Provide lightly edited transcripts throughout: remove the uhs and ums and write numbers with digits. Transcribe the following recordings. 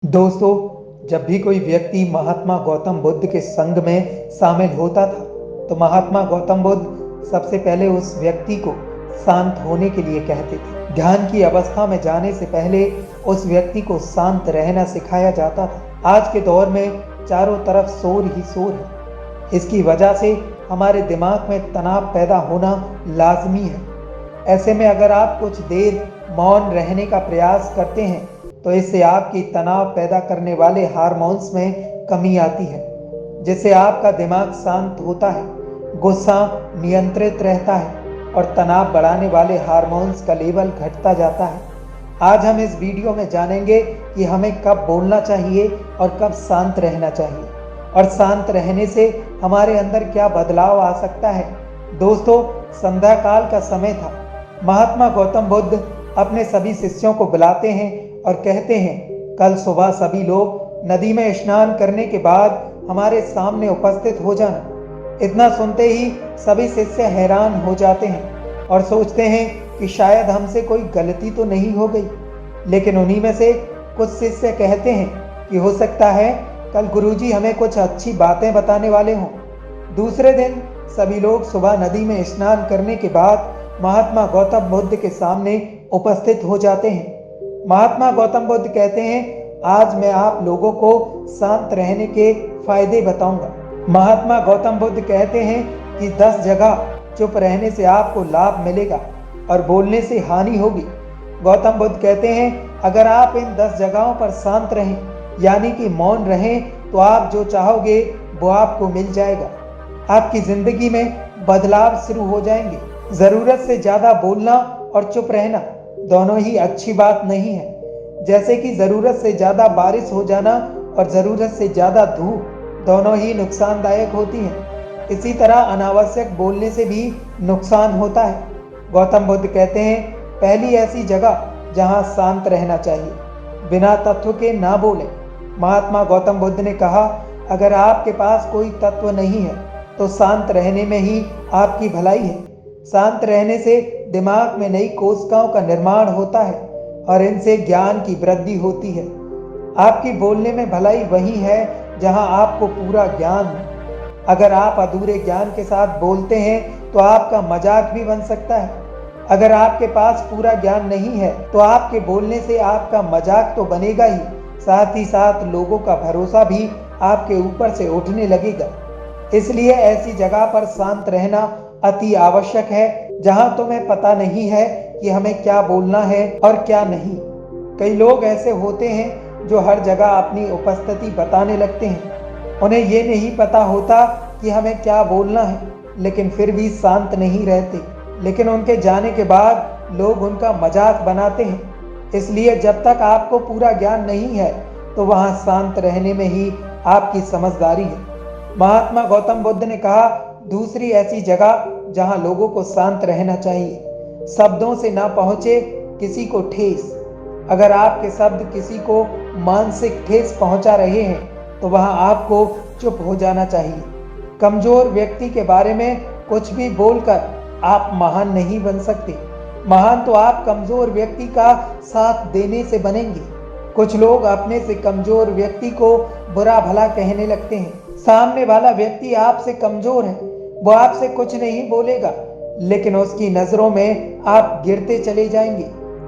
दोस्तों, जब भी कोई व्यक्ति महात्मा गौतम बुद्ध के संग में शामिल होता था, तो महात्मा गौतम बुद्ध सबसे पहले उस व्यक्ति को शांत होने के लिए कहते थे। ध्यान की अवस्था में जाने से पहले उस व्यक्ति को शांत रहना सिखाया जाता था। आज के दौर में चारों तरफ शोर ही शोर है। इसकी वजह से हमारे दिमाग में तनाव पैदा होना लाजमी है। ऐसे में अगर आप कुछ देर मौन रहने का प्रयास करते हैं, तो इससे आपकी तनाव पैदा करने वाले हार्मोन्स में कमी आती है, जिससे आपका दिमाग शांत होता है, गुस्सा नियंत्रित रहता है और तनाव बढ़ाने वाले हार्मोन्स का लेवल घटता जाता है। आज हम इस वीडियो में जानेंगे कि हमें कब बोलना चाहिए और कब शांत रहना चाहिए, और शांत रहने से हमारे अंदर क्या बदलाव आ सकता है। दोस्तों, संध्या काल का समय था। महात्मा गौतम बुद्ध अपने सभी शिष्यों को बुलाते हैं और कहते हैं, कल सुबह सभी लोग नदी में स्नान करने के बाद हमारे सामने उपस्थित हो जाना। इतना सुनते ही सभी शिष्य हैरान हो जाते हैं और सोचते हैं कि शायद हमसे कोई गलती तो नहीं हो गई। लेकिन उन्हीं में से कुछ शिष्य कहते हैं कि हो सकता है कल गुरुजी हमें कुछ अच्छी बातें बताने वाले हों। दूसरे दिन सभी लोग सुबह नदी में स्नान करने के बाद महात्मा गौतम बुद्ध के सामने उपस्थित हो जाते हैं। महात्मा गौतम बुद्ध कहते हैं, आज मैं आप लोगों को शांत रहने के फायदे बताऊंगा। महात्मा गौतम बुद्ध कहते हैं कि 10 जगह चुप रहने से आपको लाभ मिलेगा और बोलने से हानि होगी। गौतम बुद्ध कहते हैं, अगर आप इन 10 जगहों पर शांत रहें, यानी कि मौन रहें, तो आप जो चाहोगे वो आपको मिल जाएगा। आपकी जिंदगी में बदलाव शुरू हो जाएंगे। जरूरत से ज्यादा बोलना और चुप रहना दोनों ही अच्छी बात नहीं है। जैसे कि जरूरत से ज्यादा बारिश हो जाना और जरूरत से ज्यादा धूप दोनों ही नुकसानदायक होती हैं। इसी तरह अनावश्यक बोलने से भी नुकसान होता है। गौतम बुद्ध कहते हैं, पहली ऐसी जगह जहां शांत रहना चाहिए, बिना तत्व के ना बोले। महात्मा गौतम बुद्ध ने कहा, अगर आपके पास कोई तत्व नहीं है तो शांत रहने में ही आपकी भलाई है। शांत रहने से दिमाग में नई कोशिकाओं का निर्माण होता है और इनसे ज्ञान की वृद्धि होती है। आपकी बोलने में भलाई वही है जहां आपको पूरा ज्ञान हो। अगर आप अधूरे ज्ञान के साथ बोलते हैं तो आपका मजाक भी बन सकता है। अगर आपके पास पूरा ज्ञान नहीं है तो आपके बोलने से आपका मजाक तो बनेगा ही, साथ ही साथ लोगों का भरोसा भी आपके ऊपर से उठने लगेगा। इसलिए ऐसी जगह पर शांत रहना अति आवश्यक है जहां तुम्हें पता नहीं है कि हमें क्या बोलना है और क्या नहीं। कई लोग ऐसे होते हैं जो हर जगह अपनी उपस्थिति बताने लगते हैं। उन्हें ये नहीं पता होता कि हमें क्या बोलना है, लेकिन फिर भी शांत नहीं रहते। लेकिन उनके जाने के बाद लोग उनका मजाक बनाते हैं। इसलिए जब तक आपको पूरा ज्ञान नहीं है तो वहां शांत रहने में ही आपकी समझदारी है। महात्मा गौतम बुद्ध ने कहा, दूसरी ऐसी जगह जहां लोगों को शांत रहना चाहिए, शब्दों से ना पहुंचे किसी को ठेस। अगर आपके शब्द किसी को मानसिक ठेस पहुंचा रहे हैं तो वहां आपको चुप हो जाना चाहिए। कमजोर व्यक्ति के बारे में कुछ भी बोलकर आप महान नहीं बन सकते। महान तो आप कमजोर व्यक्ति का साथ देने से बनेंगे। कुछ लोग अपने से कमजोर व्यक्ति को बुरा भला कहने लगते हैं। सामने वाला व्यक्ति आपसे कमजोर है, वो आपसे कुछ नहीं बोलेगा, लेकिन उसकी नजरों में आप गिरते चले जाएंगे।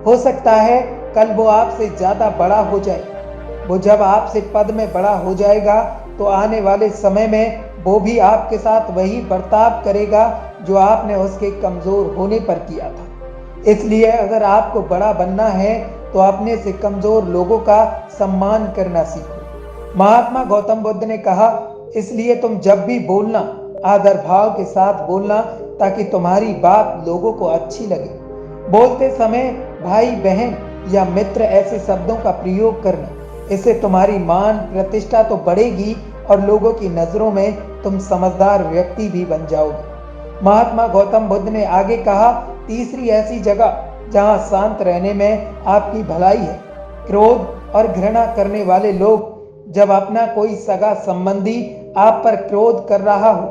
हो सकता है कल वो आपसे ज्यादा बड़ा हो जाए। वो जब आपसे पद में बड़ा हो जाएगा तो आने वाले समय में वो भी आपके साथ वही बर्ताव करेगा जो आपने उसके कमजोर होने पर किया था। इसलिए अगर आपको बड़ा बनना है तो अपने से कमजोर लोगों का सम्मान करना सीखो। महात्मा गौतम बुद्ध ने कहा, इसलिए तुम जब भी बोलना आदर भाव के साथ बोलना, ताकि तुम्हारी बात लोगों को अच्छी लगे। बोलते समय भाई बहन या मित्र ऐसे शब्दों का प्रयोग करना, इससे तुम्हारी मान प्रतिष्ठा तो बढ़ेगी और लोगों की नजरों में तुम समझदार व्यक्ति भी बन जाओगे। महात्मा गौतम बुद्ध ने आगे कहा, तीसरी ऐसी जगह जहां शांत रहने में आपकी भलाई है, क्रोध और घृणा करने वाले लोग। जब अपना कोई सगा संबंधी आप पर क्रोध कर रहा हो,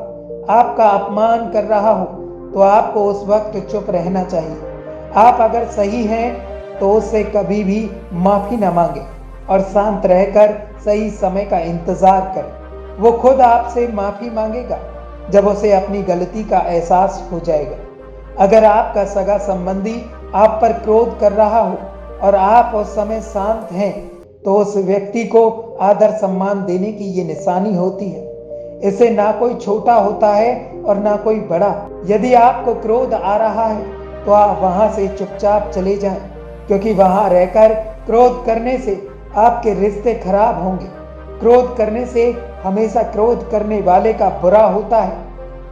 आपका अपमान कर रहा हो, तो आपको उस वक्त चुप रहना चाहिए। आप अगर सही हैं तो उससे कभी भी माफी न मांगे। और शांत रहकर सही समय का इंतजार करें। वो खुद आपसे माफी मांगेगा जब उसे अपनी गलती का एहसास हो जाएगा। अगर आपका सगा संबंधी आप पर क्रोध कर रहा हो और आप उस समय शांत हैं, तो उस व्यक्ति को आदर सम्मान देने की ये निशानी होती है। इसे ना कोई छोटा होता है और ना कोई बड़ा। यदि आपको क्रोध आ रहा है तो आप वहां से चुपचाप चले जाएं, क्योंकि वहां रहकर क्रोध करने से आपके रिश्ते खराब होंगे। क्रोध करने से हमेशा क्रोध करने वाले का बुरा होता है।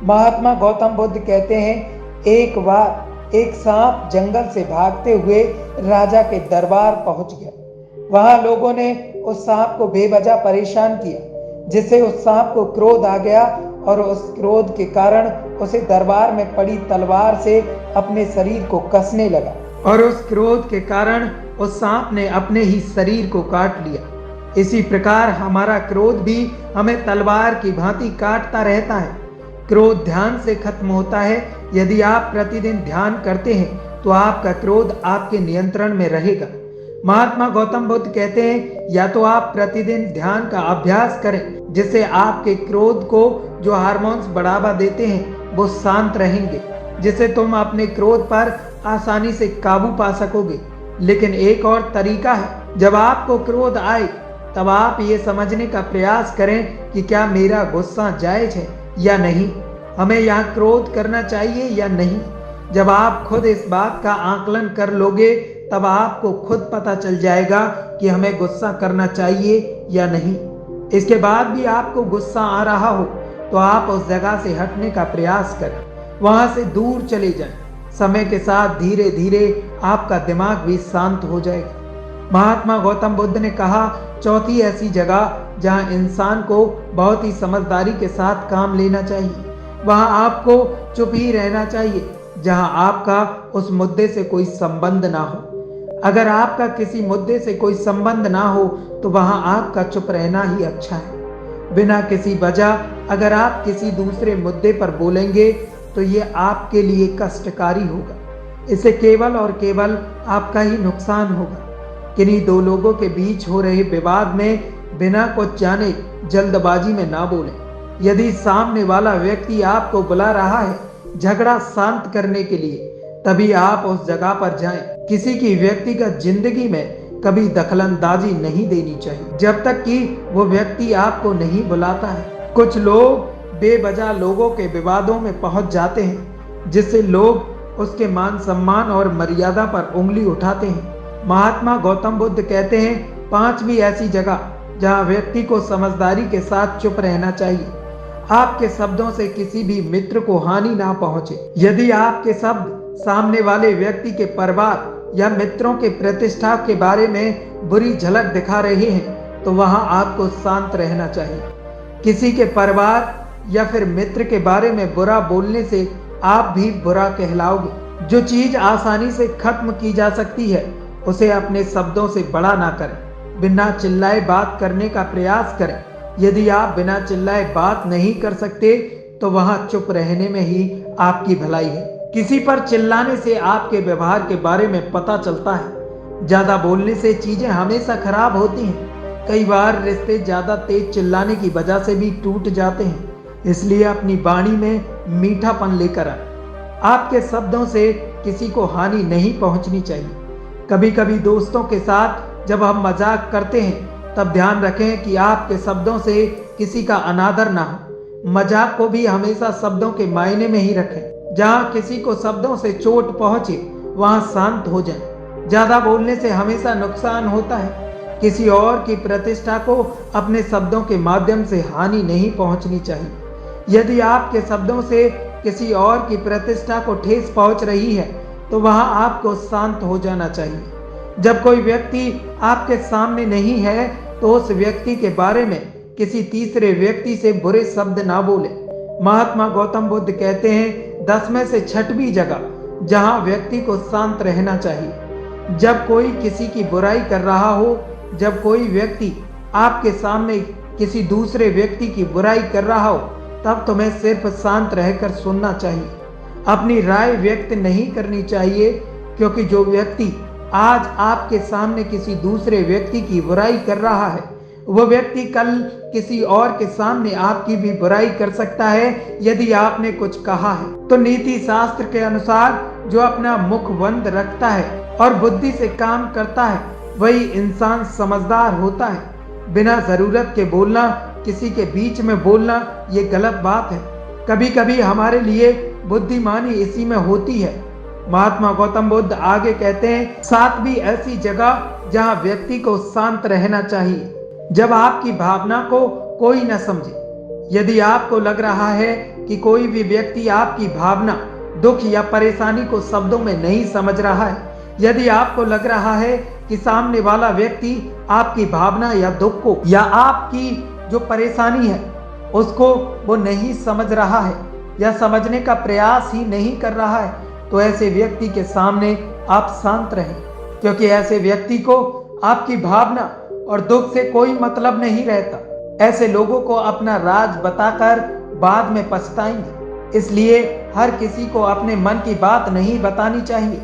महात्मा गौतम बुद्ध कहते हैं, एक बार एक सांप जंगल से भागते हुए राजा के दरबार पहुंच गया। वहां लोगों ने उस सांप को बेवजह परेशान किया, जिससे उस सांप को क्रोध आ गया और उस क्रोध के कारण उसे दरबार में पड़ी तलवार से अपने शरीर को कसने लगा और उस क्रोध के कारण उस सांप ने अपने ही शरीर को काट लिया। इसी प्रकार हमारा क्रोध भी हमें तलवार की भांति काटता रहता है। क्रोध ध्यान से खत्म होता है। यदि आप प्रतिदिन ध्यान करते हैं तो आपका क्रोध आपके नियंत्रण में रहेगा। महात्मा गौतम बुद्ध कहते हैं, या तो आप प्रतिदिन ध्यान का अभ्यास करें, जिससे आपके क्रोध को जो हार्मोन्स बढ़ावा देते हैं वो शांत रहेंगे, जिससे तुम अपने क्रोध पर आसानी से काबू पा सकोगे। लेकिन एक और तरीका है, जब आपको क्रोध आए तब आप ये समझने का प्रयास करें कि क्या मेरा गुस्सा जायज है या नहीं, हमें यहाँ क्रोध करना चाहिए या नहीं। जब आप खुद इस बात का आकलन कर लोगे तब आपको खुद पता चल जाएगा कि हमें गुस्सा करना चाहिए या नहीं। इसके बाद भी आपको गुस्सा आ रहा हो तो आप उस जगह से हटने का प्रयास करें, वहां से दूर चले जाएं। समय के साथ धीरे धीरे आपका दिमाग भी शांत हो जाएगा। महात्मा गौतम बुद्ध ने कहा, चौथी ऐसी जगह जहां इंसान को बहुत ही समझदारी के साथ काम लेना चाहिए, वहां आपको चुप ही रहना चाहिए, जहां आपका उस मुद्दे से कोई संबंध ना हो। अगर आपका किसी मुद्दे से कोई संबंध ना हो तो वहां आपका चुप रहना ही अच्छा है। बिना किसी वजह अगर आप किसी दूसरे मुद्दे पर बोलेंगे तो ये आपके लिए कष्टकारी होगा। इससे केवल और केवल आपका ही नुकसान होगा। किन्हीं दो लोगों के बीच हो रहे विवाद में बिना कुछ जाने जल्दबाजी में ना बोलें। यदि सामने वाला व्यक्ति आपको बुला रहा है झगड़ा शांत करने के लिए, तभी आप उस जगह पर जाएं। किसी की व्यक्तिगत जिंदगी में कभी दखलंदाजी नहीं देनी चाहिए जब तक कि वो व्यक्ति आपको नहीं बुलाता है। कुछ लोग बेवजह लोगों के विवादों में पहुंच जाते हैं, जिससे लोग उसके मान सम्मान और मर्यादा पर उंगली उठाते हैं। महात्मा गौतम बुद्ध कहते हैं, पांचवी ऐसी जगह जहां व्यक्ति को समझदारी के साथ चुप रहना चाहिए। आपके शब्दों से किसी भी मित्र को हानि ना पहुंचे। यदि आपके शब्द सामने वाले व्यक्ति के परिवार या मित्रों के प्रतिष्ठा के बारे में बुरी झलक दिखा रहे हैं तो वहां आपको शांत रहना चाहिए। किसी के परिवार या फिर मित्र के बारे में बुरा बोलने से आप भी बुरा कहलाओगे। जो चीज आसानी से खत्म की जा सकती है उसे अपने शब्दों से बड़ा ना करें। बिना चिल्लाए बात करने का प्रयास करें। यदि आप बिना चिल्लाए बात नहीं कर सकते तो वहां चुप रहने में ही आपकी भलाई है। किसी पर चिल्लाने से आपके व्यवहार के बारे में पता चलता है। ज्यादा बोलने से चीजें हमेशा खराब होती हैं। कई बार रिश्ते ज्यादा तेज चिल्लाने की वजह से भी टूट जाते हैं। इसलिए अपनी वाणी में मीठापन लेकर आए। आपके शब्दों से किसी को हानि नहीं पहुंचनी चाहिए। कभी कभी दोस्तों के साथ जब हम मजाक करते हैं तब ध्यान रखें कि आपके शब्दों से किसी का अनादर ना हो। मजाक को भी हमेशा शब्दों के मायने में ही रखें। जहां किसी को शब्दों से चोट पहुंचे वहां शांत हो जाएं। ज्यादा बोलने से हमेशा नुकसान होता है। किसी और की प्रतिष्ठा को अपने शब्दों के माध्यम से हानि नहीं पहुंचनी चाहिए। यदि आपके शब्दों से किसी और की प्रतिष्ठा को ठेस पहुंच रही है तो वहां आपको शांत हो जाना चाहिए। जब कोई व्यक्ति आपके सामने नहीं है तो उस व्यक्ति के बारे में किसी तीसरे व्यक्ति से बुरे शब्द ना बोले। महात्मा गौतम बुद्ध कहते हैं, 10 में से 6वीं जगह जहां व्यक्ति को शांत रहना चाहिए। जब कोई किसी की बुराई कर रहा हो, जब कोई व्यक्ति आपके सामने किसी दूसरे व्यक्ति की बुराई कर रहा हो, तब तुम्हें सिर्फ शांत रहकर सुनना चाहिए। अपनी राय व्यक्त नहीं करनी चाहिए, क्योंकि जो व्यक्ति आज आपके सामने किसी दूसरे व्यक्ति की बुराई कर रहा है, वह व्यक्ति कल किसी और के सामने आपकी भी बुराई कर सकता है यदि आपने कुछ कहा है। तो नीति शास्त्र के अनुसार जो अपना मुख बंद रखता है और बुद्धि से काम करता है वही इंसान समझदार होता है। बिना जरूरत के बोलना, किसी के बीच में बोलना, ये गलत बात है। कभी कभी हमारे लिए बुद्धिमानी इसी में होती है। महात्मा गौतम बुद्ध आगे कहते हैं, साथ भी ऐसी जगह जहां व्यक्ति को शांत रहना चाहिए जब आपकी भावना को कोई न समझे। यदि आपको लग रहा है कि कोई भी व्यक्ति आपकी भावना, दुख या परेशानी को शब्दों में नहीं समझ रहा है, यदि आपको लग रहा है कि सामने वाला व्यक्ति आपकी भावना या दुख को या आपकी जो परेशानी है उसको वो नहीं समझ रहा है या समझने का प्रयास ही नहीं कर रहा है, तो ऐसे व्यक्ति के सामने आप शांत रहें, क्योंकि ऐसे व्यक्ति को आपकी भावना और दुख से कोई मतलब नहीं रहता। ऐसे लोगों को अपना राज बताकर बाद में पछताएंगे। इसलिए हर किसी को अपने मन की बात नहीं बतानी चाहिए।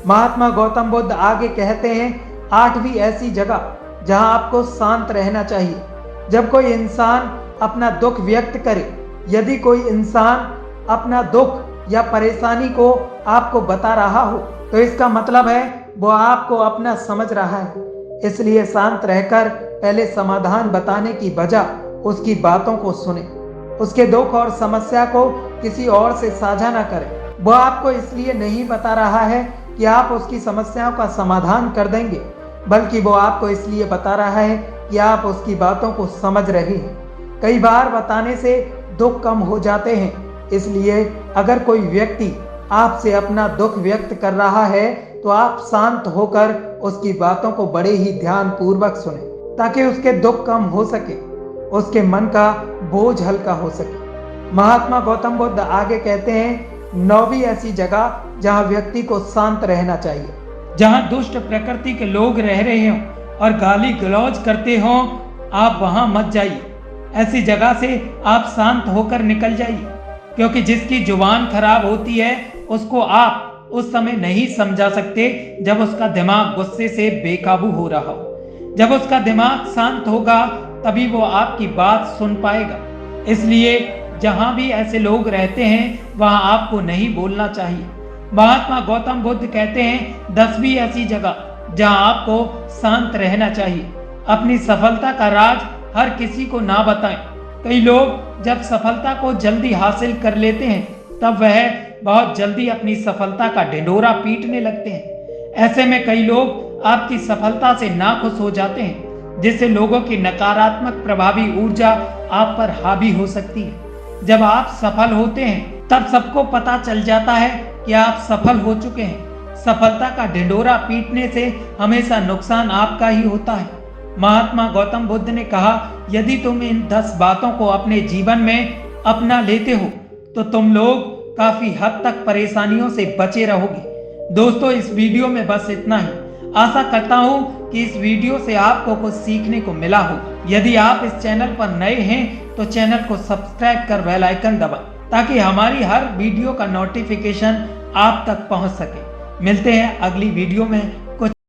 महात्मा गौतम बुद्ध आगे कहते हैं, 8वीं ऐसी जगह जहां आपको शांत रहना चाहिए जब कोई इंसान अपना दुख व्यक्त करे। यदि कोई इंसान अपना दुख या परेशानी को आपको बता रहा हो तो इसका मतलब है वो आपको अपना समझ रहा है। इसलिए शांत रहकर पहले समाधान बताने की बजाय उसकी बातों को सुने। उसके दुख और समस्या को किसी और से साझा न करें। वो आपको इसलिए नहीं बता रहा है कि आप उसकी समस्याओं का समाधान कर देंगे, बल्कि वो आपको इसलिए बता रहा है कि आप उसकी बातों को समझ रहे हैं। कई बार बताने से दुख कम हो जाते हैं। इसलिए अगर कोई व्यक्ति आपसे अपना दुख व्यक्त कर रहा है तो आप शांत होकर उसकी बातों को बड़े ही ध्यान पूर्वक सुने, ताकि उसके दुख कम हो सके, उसके मन का बोझ हल्का हो सके। महात्मा गौतम बुद्ध आगे कहते हैं, 9वीं ऐसी जगह जहां व्यक्ति को शांत रहना चाहिए, जहां दुष्ट प्रकृति के लोग रह रहे हों और गाली गलौज करते हों, आप वहां मत जाइए। ऐसी जगह से आप शांत होकर निकल जाइए, क्योंकि जिसकी जुबान खराब होती है उसको आप उस समय नहीं समझा सकते जब उसका दिमाग गुस्से से बेकाबू हो रहा हो। जब उसका दिमाग शांत होगा तभी वो आपकी बात सुन पाएगा। इसलिए जहां भी ऐसे लोग रहते हैं वहां आपको नहीं बोलना चाहिए। महात्मा गौतम बुद्ध कहते हैं, 10वीं ऐसी जगह जहां आपको शांत रहना चाहिए। अपनी सफलता का राज हर किसी को ना बताएं। कई लोग जब सफलता को जल्दी हासिल कर लेते हैं तब वह बहुत जल्दी अपनी सफलता का ढिंढोरा पीटने लगते हैं। ऐसे में कई लोग आपकी सफलता से नाखुश हो जाते हैं, जिससे लोगों की नकारात्मक प्रभावी ऊर्जा आप पर हावी हो सकती है। जब आप सफल होते हैं तब सबको पता चल जाता है कि आप सफल हो चुके हैं। सफलता का ढिंढोरा पीटने से हमेशा नुकसान आपका ही होता है। महात्मा गौतम बुद्ध ने कहा, यदि तुम इन 10 बातों को अपने जीवन में अपना लेते हो तो तुम लोग काफी हद तक परेशानियों से बचे रहोगे। दोस्तों, इस वीडियो में बस इतना ही। आशा करता हूं कि इस वीडियो से आपको कुछ सीखने को मिला हो। यदि आप इस चैनल पर नए हैं तो चैनल को सब्सक्राइब कर बेल आइकन दबाएं, ताकि हमारी हर वीडियो का नोटिफिकेशन आप तक पहुंच सके। मिलते हैं अगली वीडियो में।